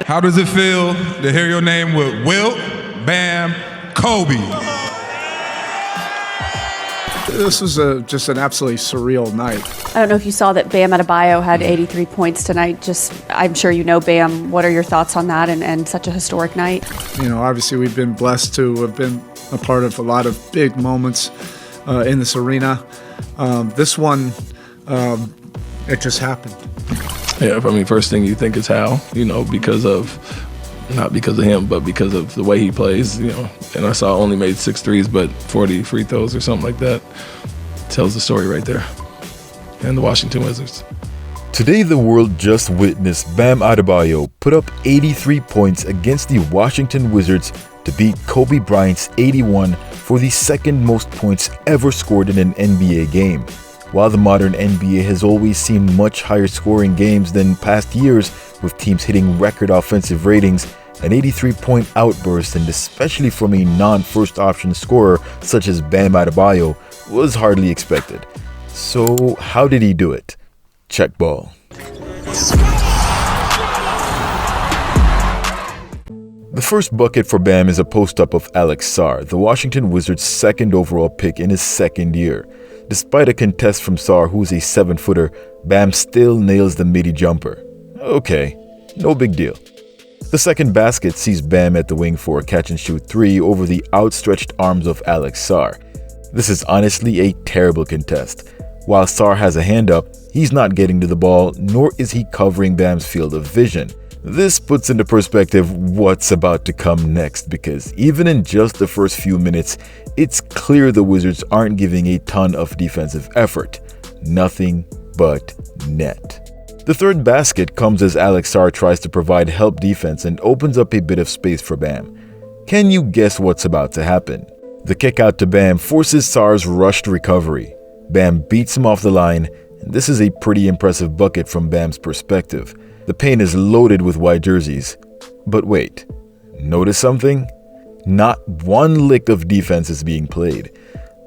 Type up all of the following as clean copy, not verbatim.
How does it feel to hear your name with Wilt, Bam, Kobe? This was just an absolutely surreal night. I don't know if you saw that Bam Adebayo had 83 points tonight. I'm sure you know Bam. What are your thoughts on that and such a historic night? You know, obviously we've been blessed to have been a part of a lot of big moments in this arena. This one, it just happened. Yeah, I mean, first thing you think is how, not because of him, but because of the way he plays, And I saw only made 6 threes, but 40 free throws or something like that. Tells the story right there. And the Washington Wizards. Today, the world just witnessed Bam Adebayo put up 83 points against the Washington Wizards to beat Kobe Bryant's 81 for the second most points ever scored in an NBA game. While the modern NBA has always seen much higher scoring games than past years, with teams hitting record offensive ratings, an 83-point outburst, and especially from a non-first option scorer such as Bam Adebayo, was hardly expected. So how did he do it? Check ball. The first bucket for Bam is a post-up of Alex Sarr, the Washington Wizards' second overall pick in his second year. Despite a contest from Sarr, who's a 7-footer, Bam still nails the midi jumper. Okay, no big deal. The second basket sees Bam at the wing for a catch-and-shoot 3 over the outstretched arms of Alex Sarr. This is honestly a terrible contest. While Sarr has a hand up, he's not getting to the ball, nor is he covering Bam's field of vision. This puts into perspective what's about to come next, because even in just the first few minutes, it's clear the Wizards aren't giving a ton of defensive effort. Nothing but net. The third basket comes as Alex Sarr tries to provide help defense and opens up a bit of space for Bam. Can you guess what's about to happen? The kick out to Bam forces Sarr's rushed recovery. Bam beats him off the line, and this is a pretty impressive bucket from Bam's perspective. The paint is loaded with white jerseys. But wait, notice something? Not one lick of defense is being played.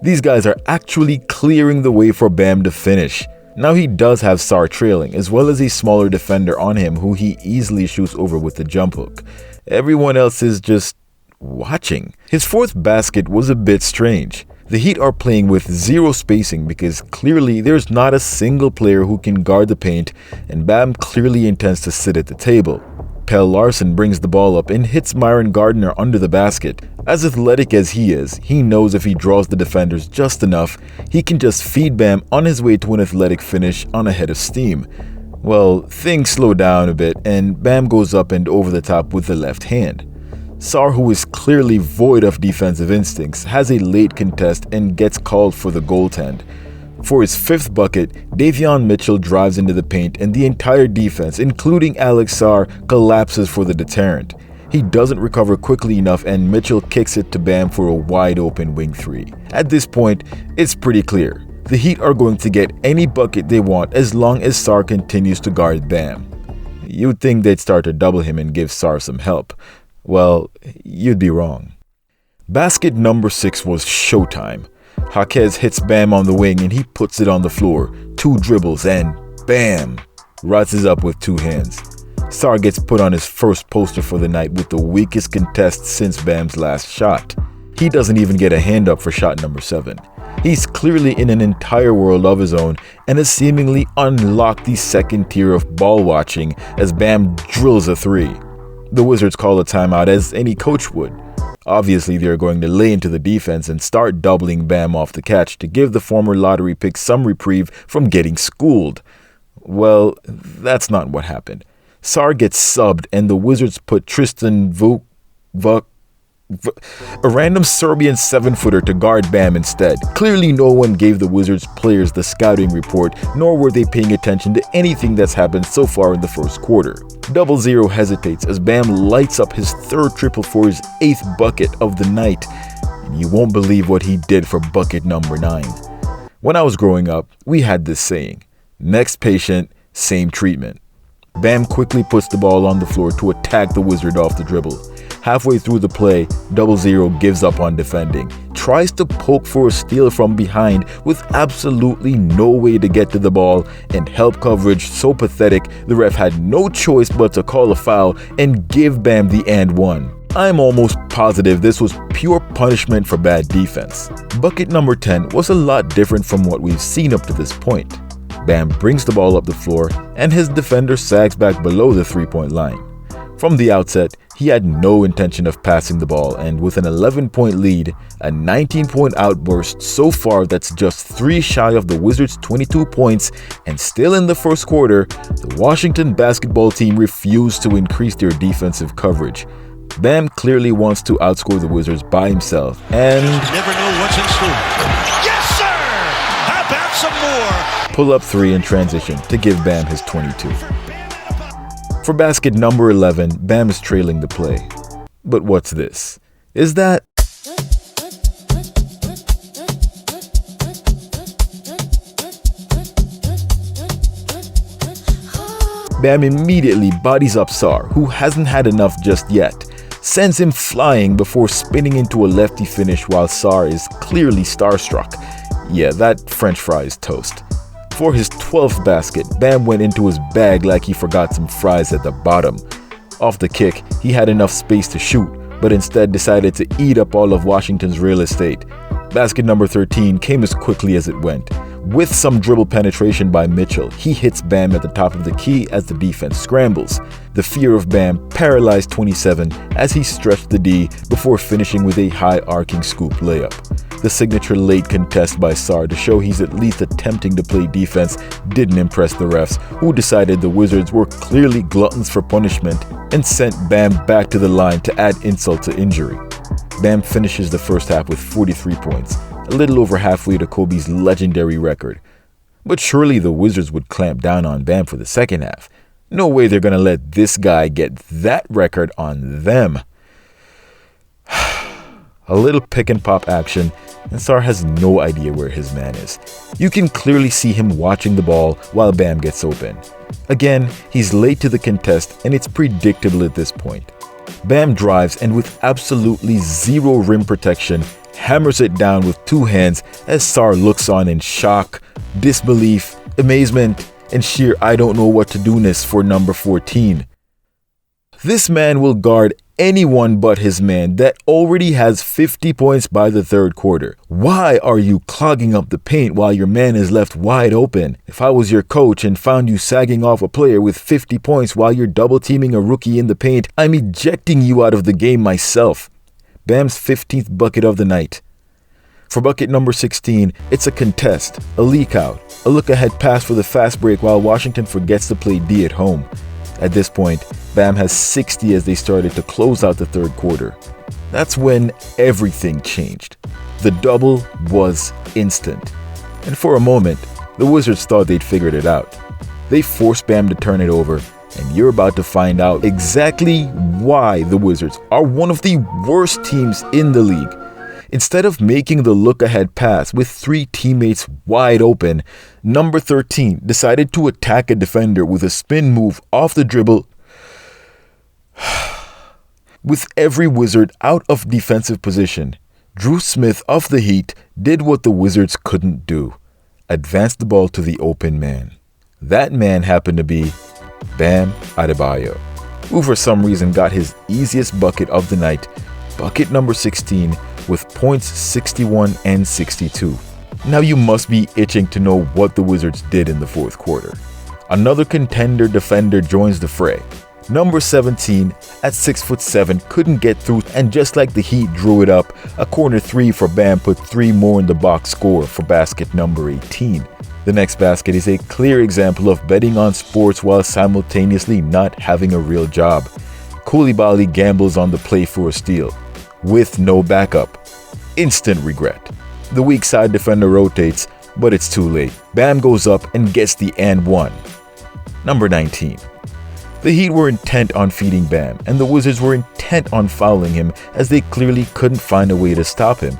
These guys are actually clearing the way for Bam to finish. Now he does have Sarr trailing, as well as a smaller defender on him who he easily shoots over with the jump hook. Everyone else is just watching. His fourth basket was a bit strange. The Heat are playing with zero spacing because clearly there's not a single player who can guard the paint, and Bam clearly intends to sit at the table. Pelle Larsson brings the ball up and hits Myron Gardner under the basket. As athletic as he is, he knows if he draws the defenders just enough, he can just feed Bam on his way to an athletic finish on a head of steam. Well, things slow down a bit and Bam goes up and over the top with the left hand. Sarr, who is clearly void of defensive instincts, has a late contest and gets called for the goaltend. For his fifth bucket, Davion Mitchell drives into the paint and the entire defense, including Alex Sarr, collapses for the deterrent. He doesn't recover quickly enough and Mitchell kicks it to Bam for a wide open wing 3. At this point, it's pretty clear. The Heat are going to get any bucket they want as long as Sarr continues to guard Bam. You'd think they'd start to double him and give Sarr some help. Well, you'd be wrong. Basket number 6 was showtime. Jaquez hits Bam on the wing and he puts it on the floor. 2 dribbles and bam! Rises up with 2 hands. Sarr gets put on his first poster for the night with the weakest contest since Bam's last shot. He doesn't even get a hand up for shot number 7. He's clearly in an entire world of his own and has seemingly unlocked the second tier of ball watching as Bam drills a 3. The Wizards call a timeout as any coach would. Obviously, they're going to lay into the defense and start doubling Bam off the catch to give the former lottery pick some reprieve from getting schooled. Well, that's not what happened. Sarr gets subbed and the Wizards put Tristan Vuk, a random Serbian 7-footer, to guard Bam instead. Clearly no one gave the Wizards players the scouting report, nor were they paying attention to anything that's happened so far in the first quarter. 0-0 hesitates as Bam lights up his third triple for his 8th bucket of the night, and you won't believe what he did for bucket number 9. When I was growing up, we had this saying, next patient, same treatment. Bam quickly puts the ball on the floor to attack the Wizard off the dribble. Halfway through the play, 0-0 gives up on defending, tries to poke for a steal from behind with absolutely no way to get to the ball, and help coverage so pathetic the ref had no choice but to call a foul and give Bam the and one. I'm almost positive this was pure punishment for bad defense. Bucket number 10 was a lot different from what we've seen up to this point. Bam brings the ball up the floor and his defender sags back below the three-point line. From the outset, he had no intention of passing the ball, and with an 11-point lead, a 19-point outburst so far that's just 3 shy of the Wizards' 22 points, and still in the first quarter, the Washington basketball team refused to increase their defensive coverage. Bam clearly wants to outscore the Wizards by himself, and never know what's in store. Yes, sir! How about some more? Pull up 3 in transition to give Bam his 22. For basket number 11, Bam is trailing the play. But what's this? Is that Bam immediately bodies up Sar, who hasn't had enough just yet, sends him flying before spinning into a lefty finish while Sar is clearly starstruck. Yeah, that French fry is toast. For his 12th basket, Bam went into his bag like he forgot some fries at the bottom. Off the kick, he had enough space to shoot, but instead decided to eat up all of Washington's real estate. Basket number 13 came as quickly as it went. With some dribble penetration by Mitchell, he hits Bam at the top of the key as the defense scrambles. The fear of Bam paralyzed 27 as he stretched the D before finishing with a high arcing scoop layup. The signature late contest by Sar to show he's at least attempting to play defense didn't impress the refs, who decided the Wizards were clearly gluttons for punishment and sent Bam back to the line to add insult to injury. Bam finishes the first half with 43 points, a little over halfway to Kobe's legendary record. But surely the Wizards would clamp down on Bam for the second half. No way they're gonna let this guy get that record on them. A little pick and pop action, and Sar has no idea where his man is. You can clearly see him watching the ball while Bam gets open. Again, he's late to the contest, and it's predictable at this point. Bam drives and with absolutely zero rim protection, hammers it down with 2 hands as Sar looks on in shock, disbelief, amazement, and sheer I don't know what to do-ness for number 14. This man will guard anyone but his man that already has 50 points by the third quarter. Why are you clogging up the paint while your man is left wide open? If I was your coach and found you sagging off a player with 50 points while you're double teaming a rookie in the paint, I'm ejecting you out of the game myself. Bam's 15th bucket of the night. For bucket number 16, it's a contest, a leak out, a look ahead pass for the fast break while Washington forgets to play D at home. At this point, Bam has 60 as they started to close out the third quarter. That's when everything changed. The double was instant. And for a moment, the Wizards thought they'd figured it out. They forced Bam to turn it over, and you're about to find out exactly why the Wizards are one of the worst teams in the league. Instead of making the look-ahead pass with 3 teammates wide open, number 13 decided to attack a defender with a spin move off the dribble. With every Wizard out of defensive position, Drew Smith of the Heat did what the Wizards couldn't do: advance the ball to the open man. That man happened to be Bam Adebayo, who for some reason got his easiest bucket of the night, bucket number 16, with points 61 and 62. Now you must be itching to know what the Wizards did in the fourth quarter. Another contender defender joins the fray. Number 17 at 6'7" couldn't get through, and just like the Heat drew it up, a corner 3 for Bam put 3 more in the box score for basket number 18. The next basket is a clear example of betting on sports while simultaneously not having a real job. Koulibaly gambles on the play for a steal, with no backup. Instant regret. The weak side defender rotates, but it's too late. Bam goes up and gets the and one. Number 19. The Heat were intent on feeding Bam, and the Wizards were intent on fouling him as they clearly couldn't find a way to stop him.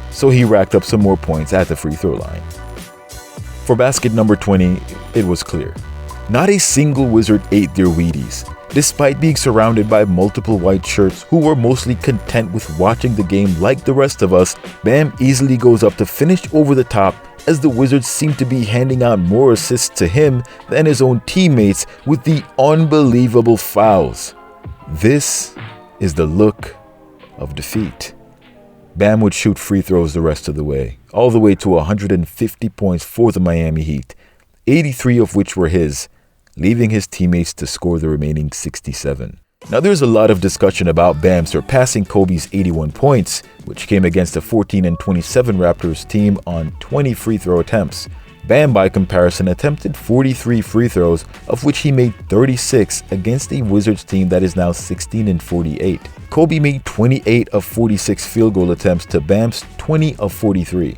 So he racked up some more points at the free throw line. For basket number 20, it was clear. Not a single Wizard ate their Wheaties. Despite being surrounded by multiple white shirts who were mostly content with watching the game like the rest of us, Bam easily goes up to finish over the top, as the Wizards seem to be handing out more assists to him than his own teammates with the unbelievable fouls. This is the look of defeat. Bam would shoot free throws the rest of the way, all the way to 150 points for the Miami Heat, 83 of which were his, leaving his teammates to score the remaining 67. Now there's a lot of discussion about Bam surpassing Kobe's 81 points, which came against a 14-27 Raptors team on 20 free throw attempts. Bam, by comparison, attempted 43 free throws, of which he made 36 against a Wizards team that is now 16-48. Kobe made 28 of 46 field goal attempts to Bam's 20 of 43.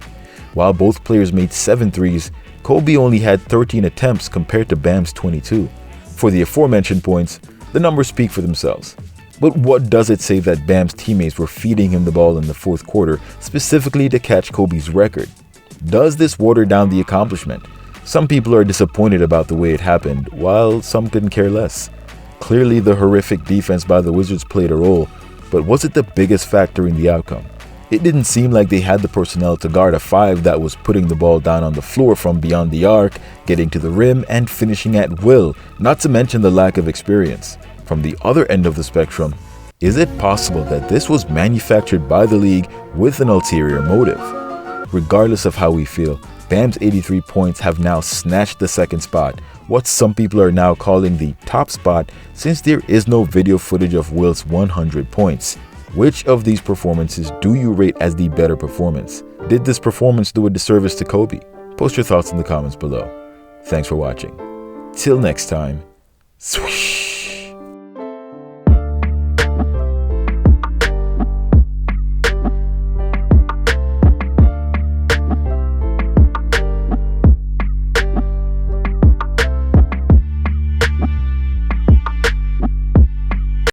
While both players made 7 threes, Kobe only had 13 attempts compared to Bam's 22. For the aforementioned points, the numbers speak for themselves. But what does it say that Bam's teammates were feeding him the ball in the fourth quarter, specifically to catch Kobe's record? Does this water down the accomplishment? Some people are disappointed about the way it happened, while some couldn't care less. Clearly, the horrific defense by the Wizards played a role, but was it the biggest factor in the outcome? It didn't seem like they had the personnel to guard a 5 that was putting the ball down on the floor from beyond the arc, getting to the rim, and finishing at will, not to mention the lack of experience. From the other end of the spectrum, is it possible that this was manufactured by the league with an ulterior motive? Regardless of how we feel, Bam's 83 points have now snatched the second spot, what some people are now calling the top spot, since there is no video footage of Wilt's 100 points. Which of these performances do you rate as the better performance? Did this performance do a disservice to Kobe? Post your thoughts in the comments below. Thanks for watching. Till next time, swoosh.